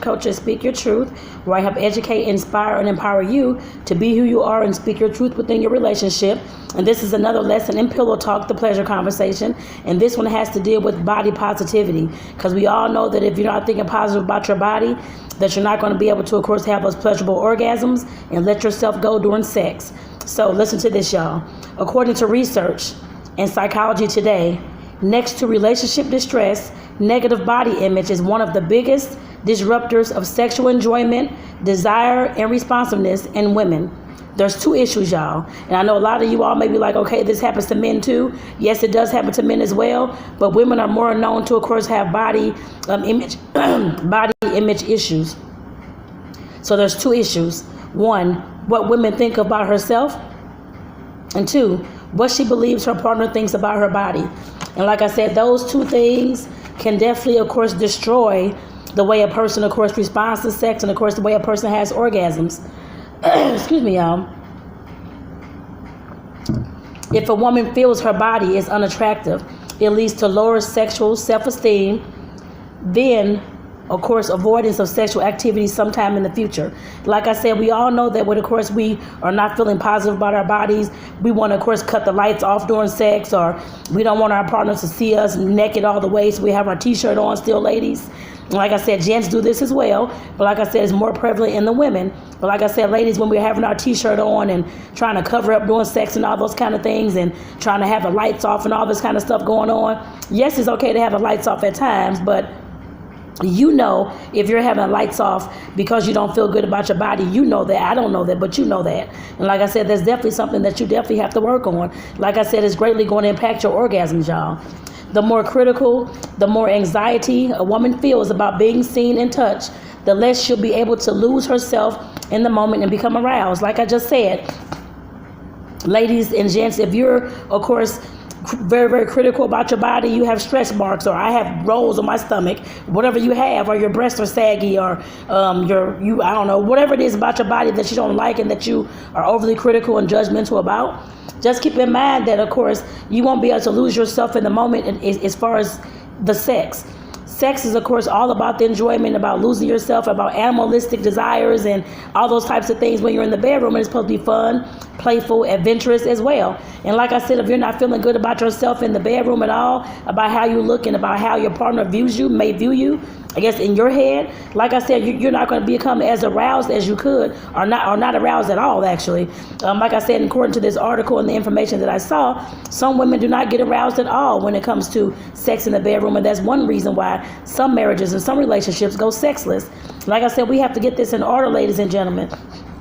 coach at Speak Your Truth, where I help educate, inspire, and empower you to be who you are and speak your truth within your relationship. And this is another lesson in Pillow Talk, the pleasure conversation. And this one has to deal with body positivity, because we all know that if you're not thinking positive about your body, that you're not going to be able to, of course, have those pleasurable orgasms and let yourself go during sex. So listen to this, y'all. According to research and psychology today, next to relationship distress, negative body image is one of the biggest disruptors of sexual enjoyment, desire, and responsiveness in women. There's two issues, y'all. And I know a lot of you all may be like, okay, this happens to men too. Yes, it does happen to men as well. But women are more known to, of course, have body image body image issues. So there's two issues. One, what women think about herself. And two, what she believes her partner thinks about her body. And like I said, those two things can definitely, of course, destroy the way a person, of course, responds to sex and, of course, the way a person has orgasms. Excuse me, y'all. If a woman feels her body is unattractive, it leads to lower sexual self-esteem, then, of course, avoidance of sexual activity sometime in the future. Like I said, we all know that when, of course, we are not feeling positive about our bodies, we want to, of course, cut the lights off during sex, or we don't want our partners to see us naked all the way, so we have our t-shirt on still, ladies. Like I said, gents do this as well, but like I said, it's more prevalent in the women. But like I said, ladies, when we're having our t-shirt on and trying to cover up during sex and all those kind of things and trying to have the lights off and all this kind of stuff going on, yes, it's okay to have the lights off at times, but you know, if you're having lights off because you don't feel good about your body, you know that. I don't know that, but you know that. And like I said, that's definitely something that you definitely have to work on. Like I said, it's greatly going to impact your orgasms, y'all. The more critical, the more anxiety a woman feels about being seen and touched, the less she'll be able to lose herself in the moment and become aroused. Like I just said, ladies and gents, if you're, of course, very, very critical about your body, you have stretch marks, or I have rolls on my stomach, whatever you have, or your breasts are saggy, or I don't know, whatever it is about your body that you don't like and that you are overly critical and judgmental about, just keep in mind that, of course, you won't be able to lose yourself in the moment as far as the sex. Sex is, of course, all about the enjoyment, about losing yourself, about animalistic desires and all those types of things when you're in the bedroom. And it's supposed to be fun, playful, adventurous as well. And like I said, if you're not feeling good about yourself in the bedroom at all, about how you look and about how your partner may view you, I guess in your head, like I said, you're not going to become as aroused as you could, or not aroused at all, actually. Like I said, according to this article and the information that I saw, some women do not get aroused at all when it comes to sex in the bedroom, and that's one reason why some marriages and some relationships go sexless. Like I said, we have to get this in order, ladies and gentlemen.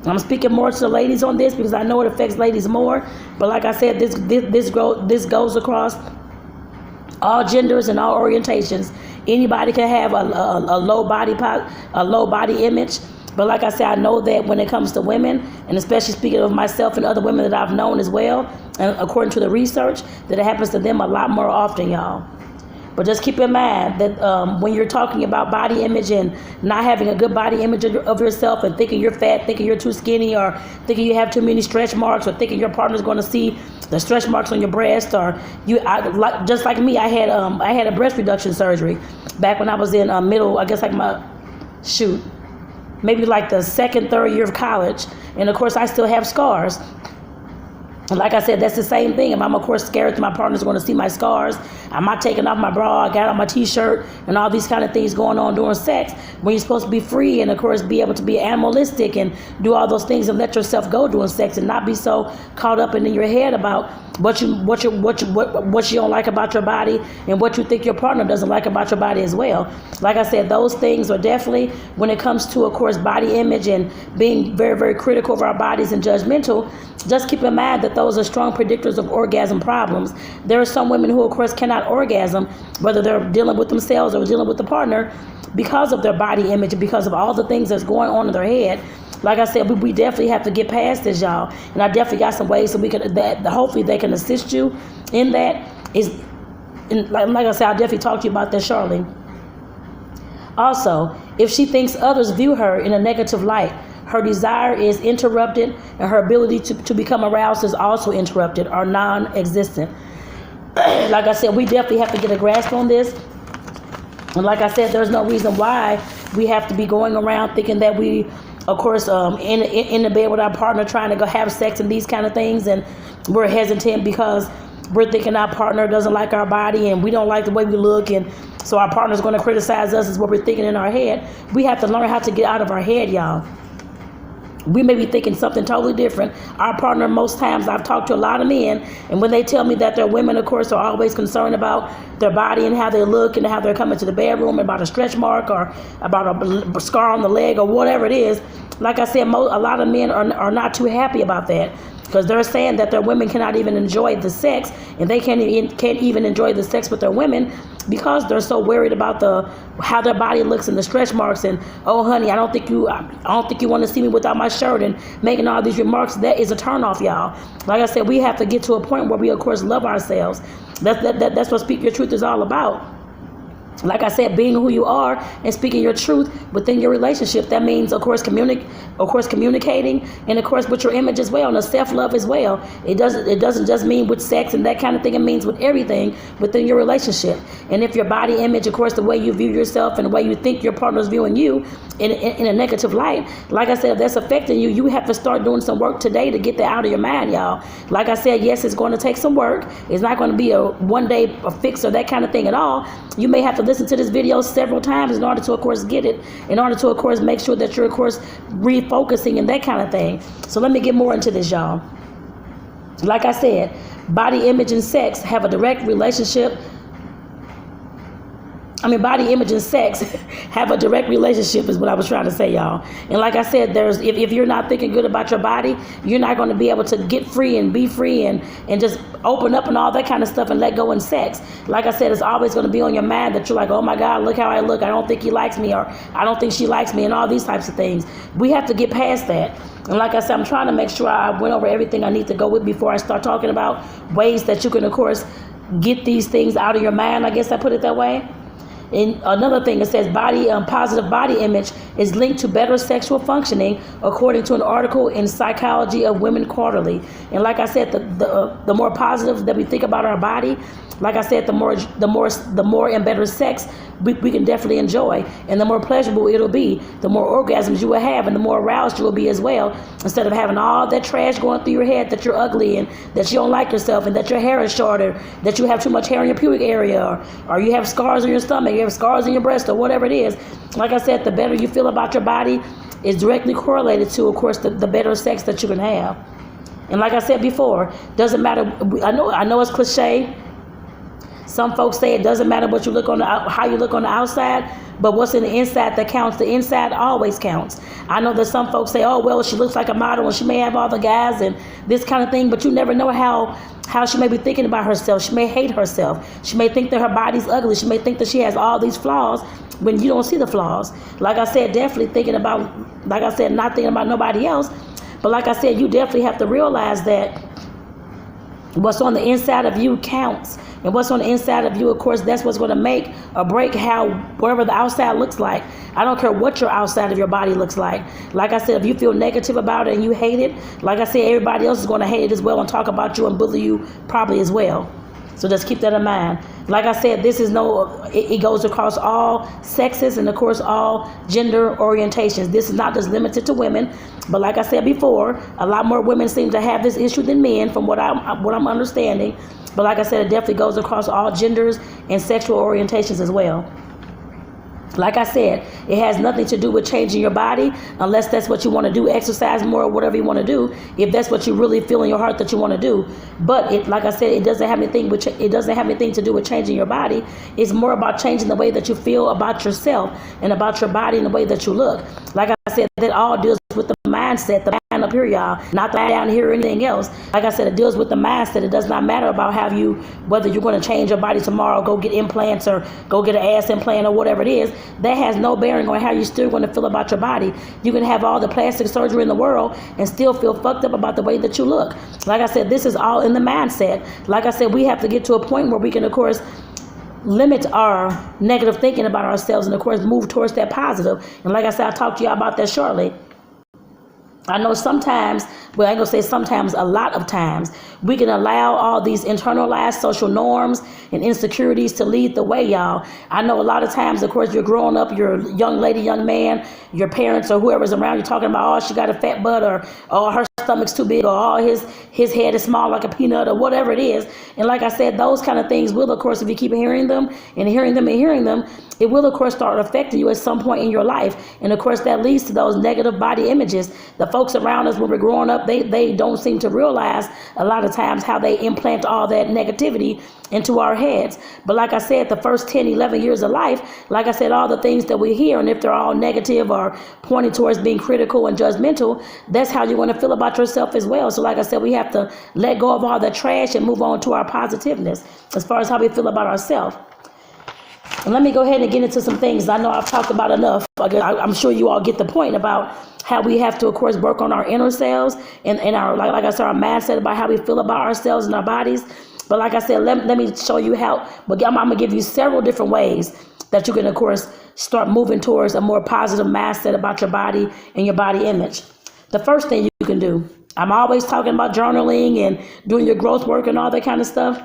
I'm speaking more to the ladies on this because I know it affects ladies more, but like I said, this goes across all genders and all orientations. Anybody can have a low body image, but like I said, I know that when it comes to women, and especially speaking of myself and other women that I've known as well, and according to the research, that it happens to them a lot more often, y'all. But just keep in mind that when you're talking about body image and not having a good body image of yourself and thinking you're fat, thinking you're too skinny, or thinking you have too many stretch marks, or thinking your partner's going to see the stretch marks on your breast, or just like me, I had a breast reduction surgery back when I was in maybe like the second, third year of college, and of course I still have scars. And like I said, that's the same thing. If I'm, of course, scared that my partner's going to see my scars, I'm not taking off my bra, I got on my t-shirt, and all these kind of things going on during sex, when you're supposed to be free and, of course, be able to be animalistic and do all those things and let yourself go during sex and not be so caught up in your head about what you don't like about your body and what you think your partner doesn't like about your body as well. Like I said, those things are definitely, when it comes to, of course, body image and being very, very critical of our bodies and judgmental, just keep in mind that those are strong predictors of orgasm problems. There are some women who, of course, cannot orgasm, whether they're dealing with themselves or dealing with the partner, because of their body image and because of all the things that's going on in their head. Like I said, we definitely have to get past this, y'all. And I definitely got some ways so that hopefully they can assist you in that. Like I said, I'll definitely talk to you about that, Charlene. Also, if she thinks others view her in a negative light, her desire is interrupted and her ability to become aroused is also interrupted or non-existent. Like I said, we definitely have to get a grasp on this. And like I said, there's no reason why we have to be going around thinking that we, of course, in the bed with our partner trying to go have sex and these kind of things, and we're hesitant because we're thinking our partner doesn't like our body and we don't like the way we look, and so our partner's going to criticize us is what we're thinking in our head. We have to learn how to get out of our head, y'all. We may be thinking something totally different. Our partner, most times, I've talked to a lot of men, and when they tell me that their women, of course, are always concerned about their body and how they look and how they're coming to the bedroom, about a stretch mark or about a scar on the leg or whatever it is, like I said, a lot of men are not too happy about that, because they're saying that their women cannot even enjoy the sex, and they can't even enjoy the sex with their women because they're so worried about how their body looks and the stretch marks, and oh honey, I don't think you want to see me without my shirt, and making all these remarks. That is a turnoff, y'all. Like I said, we have to get to a point where we, of course, love ourselves. That's what Speak Your Truth is all about. Like I said, being who you are and speaking your truth within your relationship. That means, of course, communicating, and of course with your image as well, and the self-love as well. It doesn't just mean with sex and that kind of thing. It means with everything within your relationship. And if your body image, of course, the way you view yourself and the way you think your partner's viewing you in a negative light, like I said, if that's affecting you, you have to start doing some work today to get that out of your mind, y'all. Like I said, yes, it's going to take some work. It's not going to be a one-day fix or that kind of thing at all. You may have to listen to this video several times in order to, of course, get it, in order to, of course, make sure that you're, of course, refocusing and that kind of thing. So let me get more into this, y'all. Like I said, body image and sex have a direct relationship. Body image and sex have a direct relationship is what I was trying to say, y'all. And like I said, if you're not thinking good about your body, you're not going to be able to get free and be free and just open up and all that kind of stuff and let go in sex. Like I said, it's always going to be on your mind that you're like, oh my God, look how I look. I don't think he likes me, or I don't think she likes me, and all these types of things. We have to get past that. And like I said, I'm trying to make sure I went over everything I need to go with before I start talking about ways that you can, of course, get these things out of your mind. I guess I put it that way. And another thing, it says positive body image is linked to better sexual functioning, according to an article in Psychology of Women Quarterly. And like I said, the more positive that we think about our body, like I said, the more and better sex we can definitely enjoy, and the more pleasurable it'll be, the more orgasms you will have, and the more aroused you will be as well, instead of having all that trash going through your head that you're ugly and that you don't like yourself and that your hair is shorter, that you have too much hair in your pubic area, or you have scars on your stomach, you have scars in your breast, or whatever it is. Like I said, the better you feel about your body is directly correlated to, of course, the better sex that you can have. And like I said before, doesn't matter. I know it's cliche. Some folks say it doesn't matter what you look on how you look on the outside, but what's in the inside that counts. The inside always counts. I know that some folks say, oh, well, she looks like a model and she may have all the guys and this kind of thing, but you never know how she may be thinking about herself. She may hate herself. She may think that her body's ugly. She may think that she has all these flaws when you don't see the flaws. Like I said, definitely not thinking about nobody else. But like I said, you definitely have to realize that what's on the inside of you counts. And what's on the inside of you, of course, that's what's going to make or break whatever the outside looks like. I don't care what your outside of your body looks like. Like I said, if you feel negative about it and you hate it, like I said, everybody else is going to hate it as well and talk about you and bully you probably as well. So just keep that in mind. Like I said, it goes across all sexes and, of course, all gender orientations. This is not just limited to women. But like I said before, a lot more women seem to have this issue than men, from what I'm understanding. But like I said, it definitely goes across all genders and sexual orientations as well. Like I said, it has nothing to do with changing your body, unless that's what you want to do, exercise more or whatever you want to do, if that's what you really feel in your heart that you want to do. But like I said, it doesn't have anything to do with changing your body. It's more about changing the way that you feel about yourself and about your body and the way that you look. Like I said, that all deals with the mindset, the mind up here, y'all, not the down here or anything else. Like I said, it deals with the mindset. It does not matter about whether you're going to change your body tomorrow, go get implants or go get an ass implant or whatever it is. That has no bearing on how you're still going to feel about your body. You can have all the plastic surgery in the world and still feel fucked up about the way that you look. Like I said, this is all in the mindset. Like I said, we have to get to a point where we can, of course, limit our negative thinking about ourselves and, of course, move towards that positive. And like I said, I'll talk to y'all about that shortly. I know sometimes, well, I ain't gonna say sometimes, a lot of times, we can allow all these internalized social norms and insecurities to lead the way, y'all. I know a lot of times, of course, you're growing up, you're a young lady, young man, your parents or whoever's around you talking about, oh, she got a fat butt, or oh, her stomach's too big, or oh, his head is small like a peanut, or whatever it is. And like I said, those kind of things will, of course, if you keep hearing them and hearing them and hearing them, it will, of course, start affecting you at some point in your life. And of course, that leads to those negative body images. The folks around us when we're growing up, they don't seem to realize a lot of times how they implant all that negativity into our heads. But like I said, the first 10, 11 years of life, like I said, all the things that we hear, and if they're all negative or pointing towards being critical and judgmental, that's how you want to feel about yourself as well. So like I said, we have to let go of all the trash and move on to our positiveness as far as how we feel about ourselves. And let me go ahead and get into some things I know I've talked about enough. I'm sure you all get the point about how we have to, of course, work on our inner selves and our, like I said, our mindset about how we feel about ourselves and our bodies. But like I said, let me show you how. But I'm going to give you several different ways that you can, of course, start moving towards a more positive mindset about your body and your body image. The first thing you can do, I'm always talking about journaling and doing your growth work and all that kind of stuff.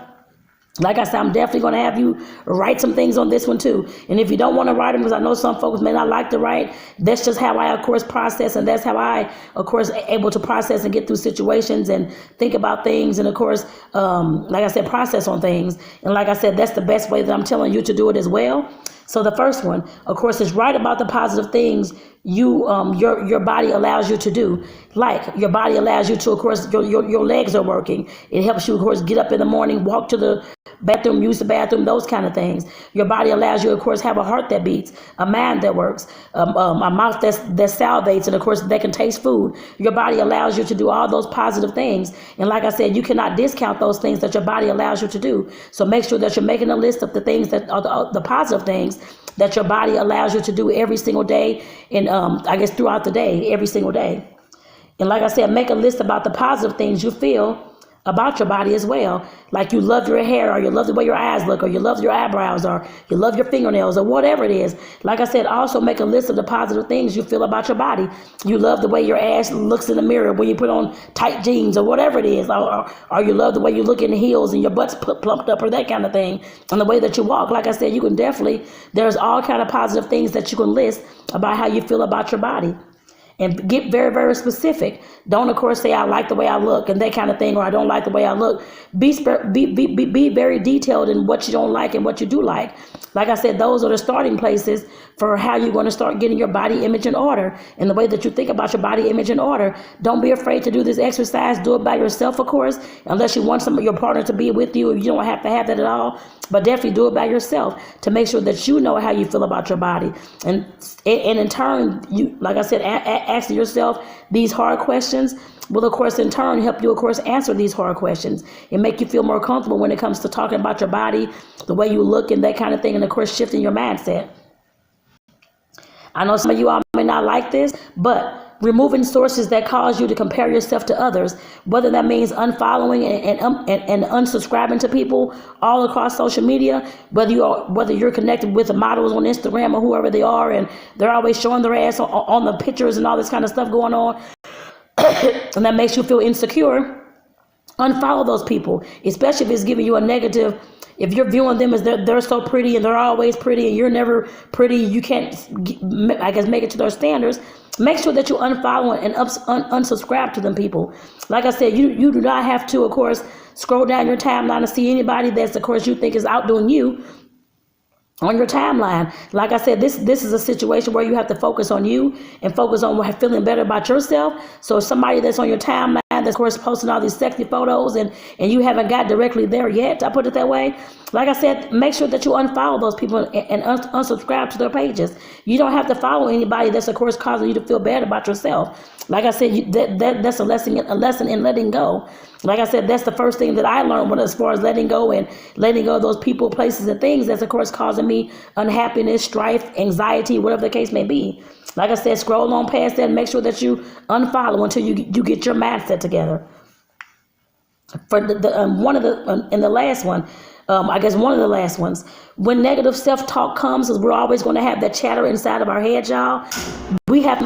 Like I said, I'm definitely going to have you write some things on this one too. And if you don't want to write them, because I know some folks may not like to write, that's just how I, of course, process. And that's how I, of course, able to process and get through situations and think about things. And of course, like I said, process on things. And like I said, that's the best way that I'm telling you to do it as well. So the first one, of course, is write about the positive things your body allows you to do. Like your body allows you to, of course, your legs are working. It helps you, of course, get up in the morning, walk to the bathroom, use the bathroom, those kind of things. Your body allows you, of course, have a heart that beats, a mind that works, a mouth that salivates, and of course, that can taste food. Your body allows you to do all those positive things. And like I said, you cannot discount those things that your body allows you to do. So make sure that you're making a list of the things that are the positive things that your body allows you to do every single day, and I guess throughout the day, every single day. And like I said, make a list about the positive things you feel about your body as well. Like you love your hair, or you love the way your eyes look, or you love your eyebrows, or you love your fingernails, or whatever it is. Like I said, also make a list of the positive things you feel about your body. You love the way your ass looks in the mirror when you put on tight jeans, or whatever it is, or you love the way you look in the heels and your butt's plumped up, or that kind of thing, and the way that you walk. Like I said, you can definitely, there's all kind of positive things that you can list about how you feel about your body. And get very, very specific. Don't, of course, say I like the way I look and that kind of thing, or I don't like the way I look. Be very detailed in what you don't like and what you do like. Like I said, those are the starting places for how you're going to start getting your body image in order. And the way that you think about your body image in order. Don't be afraid to do this exercise. Do it by yourself, of course, unless you want your partner to be with you. You don't have to have that at all. But definitely do it by yourself to make sure that you know how you feel about your body. And in turn, you, like I said, asking yourself these hard questions will, of course, in turn help you, of course, answer these hard questions and make you feel more comfortable when it comes to talking about your body, the way you look, and that kind of thing, and, of course, shifting your mindset. I know some of you all may not like this, but removing sources that cause you to compare yourself to others, whether that means unfollowing and unsubscribing to people all across social media, whether you're connected with the models on Instagram or whoever they are, and they're always showing their ass on the pictures and all this kind of stuff going on, and that makes you feel insecure. Unfollow those people, especially if it's giving you a negative. If you're viewing them as they're so pretty and they're always pretty and you're never pretty, you can't, I guess, make it to their standards. Make sure that you unfollow and unsubscribe to them people. Like I said, you do not have to, of course, scroll down your timeline to see anybody that's, of course, you think is outdoing you on your timeline. Like I said, this is a situation where you have to focus on you and focus on feeling better about yourself. So if somebody that's on your timeline that's, of course, posting all these sexy photos and you haven't got directly there yet, I put it that way, like I said, make sure that you unfollow those people and unsubscribe to their pages. You don't have to follow anybody that's, of course, causing you to feel bad about yourself. Like I said, that's a lesson in letting go. Like I said, that's the first thing that I learned as far as letting go of those people, places, and things that's, of course, causing me unhappiness, strife, anxiety, whatever the case may be. Like I said, scroll on past that and make sure that you unfollow until you get your mindset together. For one of the last one, I guess one of the last ones, when negative self-talk comes, because we're always going to have that chatter inside of our head, y'all, we have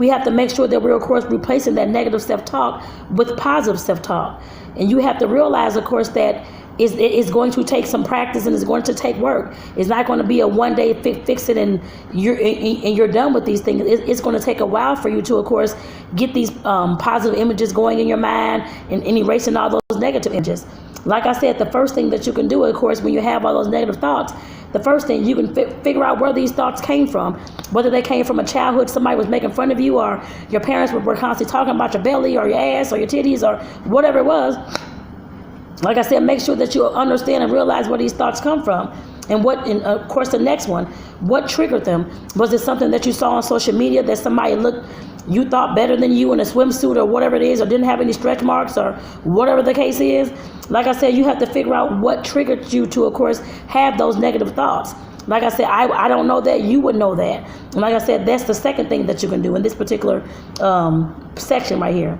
we have to make sure that we're, of course, replacing that negative self-talk with positive self-talk. And you have to realize, of course, that it's going to take some practice and it's going to take work. It's not going to be a one-day fix it and you're done with these things. It's going to take a while for you to, of course, get these positive images going in your mind and erasing all those negative images. Like I said, the first thing that you can do, of course, when you have all those negative thoughts, the first thing you can figure out where these thoughts came from, whether they came from a childhood, somebody was making fun of you, or your parents were constantly talking about your belly or your ass or your titties or whatever it was. Like I said, make sure that you understand and realize where these thoughts come from. And of course, the next one, what triggered them? Was it something that you saw on social media that somebody you thought better than you in a swimsuit or whatever it is, or didn't have any stretch marks or whatever the case is? Like I said, you have to figure out what triggered you to, of course, have those negative thoughts. Like I said, I don't know that, you would know that. And like I said, that's the second thing that you can do in this particular section right here.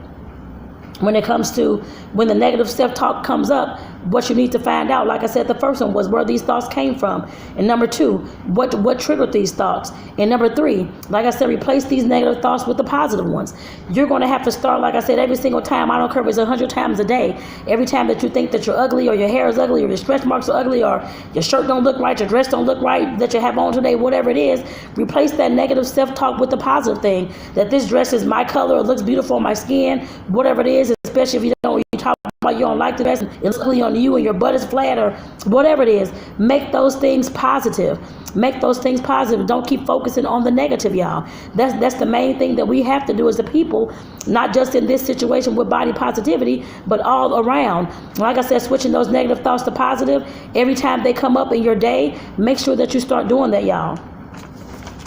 When it comes to when the negative self-talk comes up, what you need to find out, like I said, the first one was where these thoughts came from. And number two, what triggered these thoughts. And number three, like I said, replace these negative thoughts with the positive ones. You're going to have to start, like I said, every single time. I don't care if it's 100 times a day. Every time that you think that you're ugly, or your hair is ugly, or your stretch marks are ugly, or your shirt don't look right, your dress don't look right that you have on today, whatever it is, replace that negative self-talk with the positive thing. That this dress is my color, it looks beautiful on my skin, whatever it is, especially if you talk about you don't like the dress, it's ugly on you and your butt is flat or whatever it is. Make those things positive. Make those things positive. Don't keep focusing on the negative, y'all. That's the main thing that we have to do as a people, not just in this situation with body positivity, but all around. Like I said, switching those negative thoughts to positive, every time they come up in your day, make sure that you start doing that, y'all.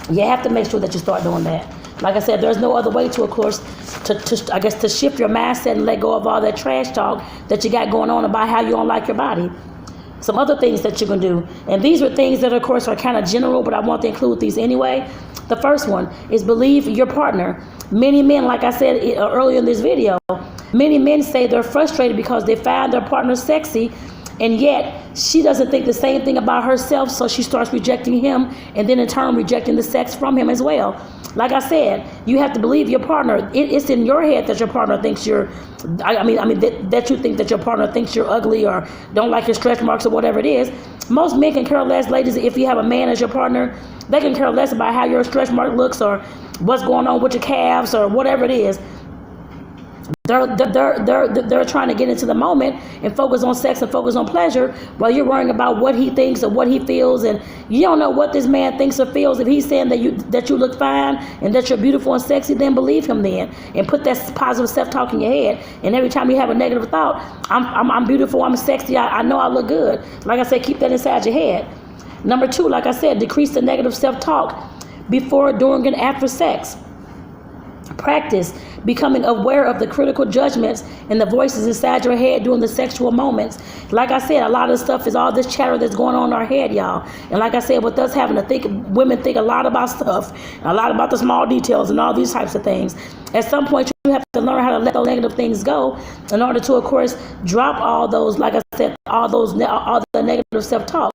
You have to make sure that you start doing that. Like I said, there's no other way to, of course, to shift your mindset and let go of all that trash talk that you got going on about how you don't like your body. Some other things that you can do, and these are things that, of course, are kind of general, but I want to include these anyway. The first one is believe your partner. Many men, like I said earlier in this video, many men say they're frustrated because they find their partner sexy, and yet she doesn't think the same thing about herself, so she starts rejecting him, and then in turn rejecting the sex from him as well. Like I said, you have to believe your partner. It's in your head that your partner thinks you're, that you think that your partner thinks you're ugly or don't like your stretch marks or whatever it is. Most men can care less, ladies, if you have a man as your partner, they can care less about how your stretch mark looks or what's going on with your calves or whatever it is. They're trying to get into the moment and focus on sex and focus on pleasure while you're worrying about what he thinks or what he feels, and you don't know what this man thinks or feels. If he's saying that you look fine and that you're beautiful and sexy, then believe him then, and put that positive self-talk in your head. And every time you have a negative thought, I'm beautiful, I'm sexy, I know I look good. Like I said, keep that inside your head. Number two, like I said, decrease the negative self-talk before, during, and after sex. Practice becoming aware of the critical judgments and the voices inside your head during the sexual moments. Like I said, a lot of stuff is all this chatter that's going on in our head, y'all. And like I said, with us having to think, women think a lot about stuff, a lot about the small details and all these types of things. At some point, you have to learn how to let those negative things go in order to, of course, drop all those, like I said, all the negative self-talk.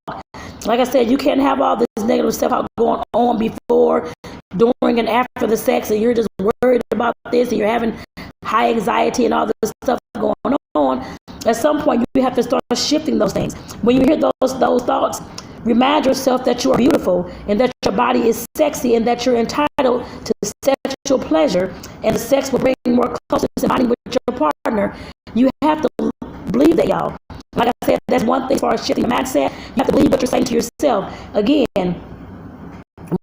Like I said, you can't have all this negative self-talk going on before, during, and after the sex, and you're just worried about this, and you're having high anxiety and all this stuff going on. At some point, you have to start shifting those things. When you hear those thoughts, remind yourself that you are beautiful and that your body is sexy and that you're entitled to sexual pleasure, and the sex will bring more closeness and bonding with your partner. You have to believe that, y'all. Like I said, that's one thing as far as shifting your mindset. You have to believe what you're saying to yourself. Again,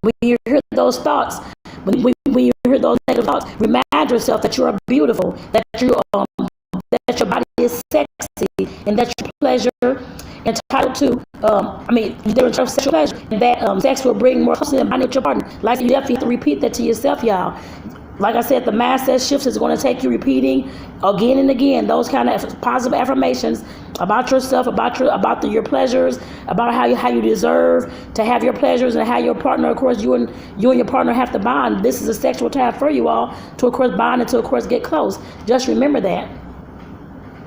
when you hear those thoughts, when you hear those negative thoughts, remind yourself that you are beautiful, that that your body is sexy, and that your pleasure entitled to, there's sexual pleasure, and that sex will bring more closeness and bonding with your partner. Like, you have to repeat that to yourself, y'all. Like I said, the mindset shifts is going to take you repeating again and again those kind of positive affirmations about yourself, about your pleasures, about how you deserve to have your pleasures, and how your partner, of course, you and your partner have to bond. This is a sexual time for you all to, of course, bond and to, of course, get close. Just remember that.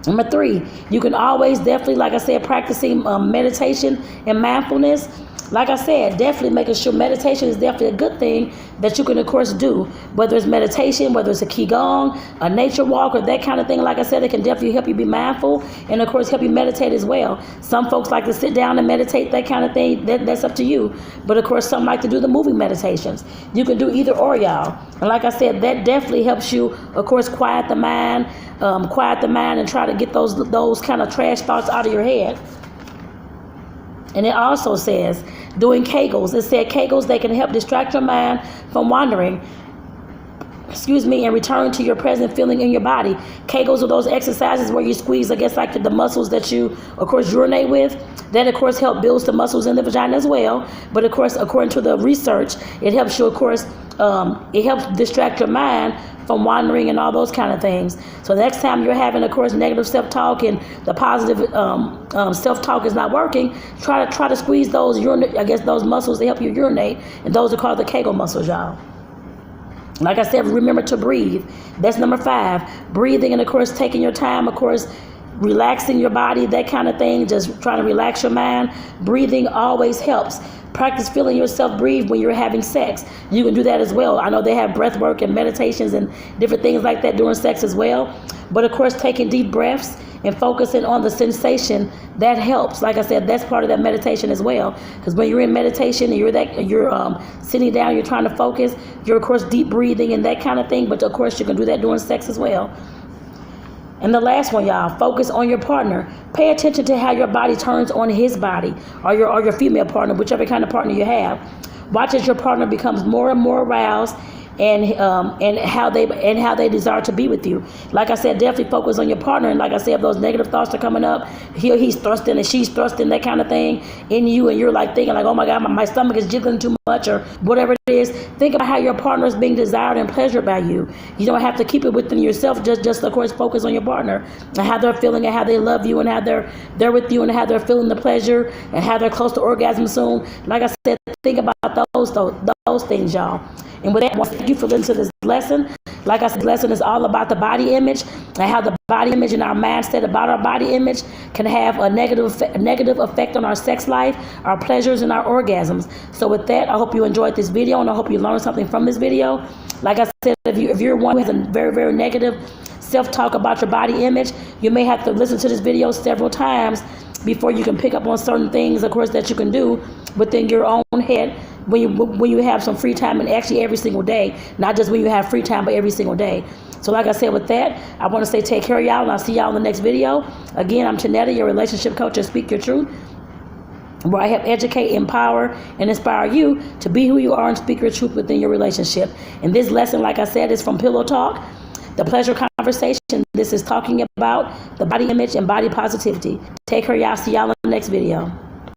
Number three, you can always definitely, like I said, practicing meditation and mindfulness. like I said, definitely making sure meditation is definitely a good thing that you can, of course, do. Whether it's meditation, whether it's a qigong, a nature walk, or that kind of thing. Like I said, it can definitely help you be mindful and, of course, help you meditate as well. Some folks like to sit down and meditate, that kind of thing. That's up to you. But, of course, some like to do the moving meditations. You can do either or, y'all. And like I said, that definitely helps you, of course, quiet the mind and try to get those kind of trash thoughts out of your head. And it also says, doing Kegels. It said Kegels, they can help distract your mind from wandering, and return to your present feeling in your body. Kegels are those exercises where you squeeze, I guess, like the muscles that you, of course, urinate with. That, of course, helps build the muscles in the vagina as well. But, of course, according to the research, it helps you, of course, it helps distract your mind from wandering and all those kind of things. So next time you're having, of course, negative self-talk and the positive self-talk is not working, try to squeeze those those muscles to help you urinate, and those are called the Kegel muscles, y'all. Like I said, remember to breathe. That's number 5. Breathing and, of course, taking your time, of course, relaxing your body, that kind of thing, just trying to relax your mind. Breathing always helps. Practice feeling yourself breathe when you're having sex. You can do that as well. I know they have breath work and meditations and different things like that during sex as well. But, of course, taking deep breaths and focusing on the sensation, that helps. Like I said, that's part of that meditation as well. Because when you're in meditation and you're sitting down, you're trying to focus, you're, of course, deep breathing and that kind of thing. But, of course, you can do that during sex as well. And the last one, y'all, focus on your partner. Pay attention to how your body turns on his body, or your female partner, whichever kind of partner you have. Watch as your partner becomes more and more aroused, and how they desire to be with you. Like I said, definitely focus on your partner. And like I said, if those negative thoughts are coming up, he's thrusting and she's thrusting, that kind of thing in you, and you're like thinking like, oh my God, my stomach is jiggling too much, or whatever it is. Think about how your partner is being desired and pleasured by you. You don't have to keep it within yourself. Just of course focus on your partner and how they're feeling and how they love you and how they're with you and how they're feeling the pleasure and how they're close to orgasm soon. Like I said, think about those things, y'all. And with that, I want to thank you for listening to this lesson. Like I said, this lesson is all about the body image and how the body image and our mindset about our body image can have a negative effect on our sex life, our pleasures, and our orgasms. So with that, I hope you enjoyed this video, and I hope you learned something from this video. Like I said, if you're one who has a very, very negative self-talk about your body image, you may have to listen to this video several times before you can pick up on certain things, of course, that you can do within your own head when you have some free time, and actually every single day, not just when you have free time, but every single day. So like I said, with that, I want to say take care of y'all, and I'll see y'all in the next video. Again, I'm Tonetta, your relationship coach and Speak Your Truth, where I help educate, empower, and inspire you to be who you are and speak your truth within your relationship. And this lesson, like I said, is from Pillow Talk, the Pleasure Conversation. This is talking about the body image and body positivity. Take care, y'all. See y'all in the next video.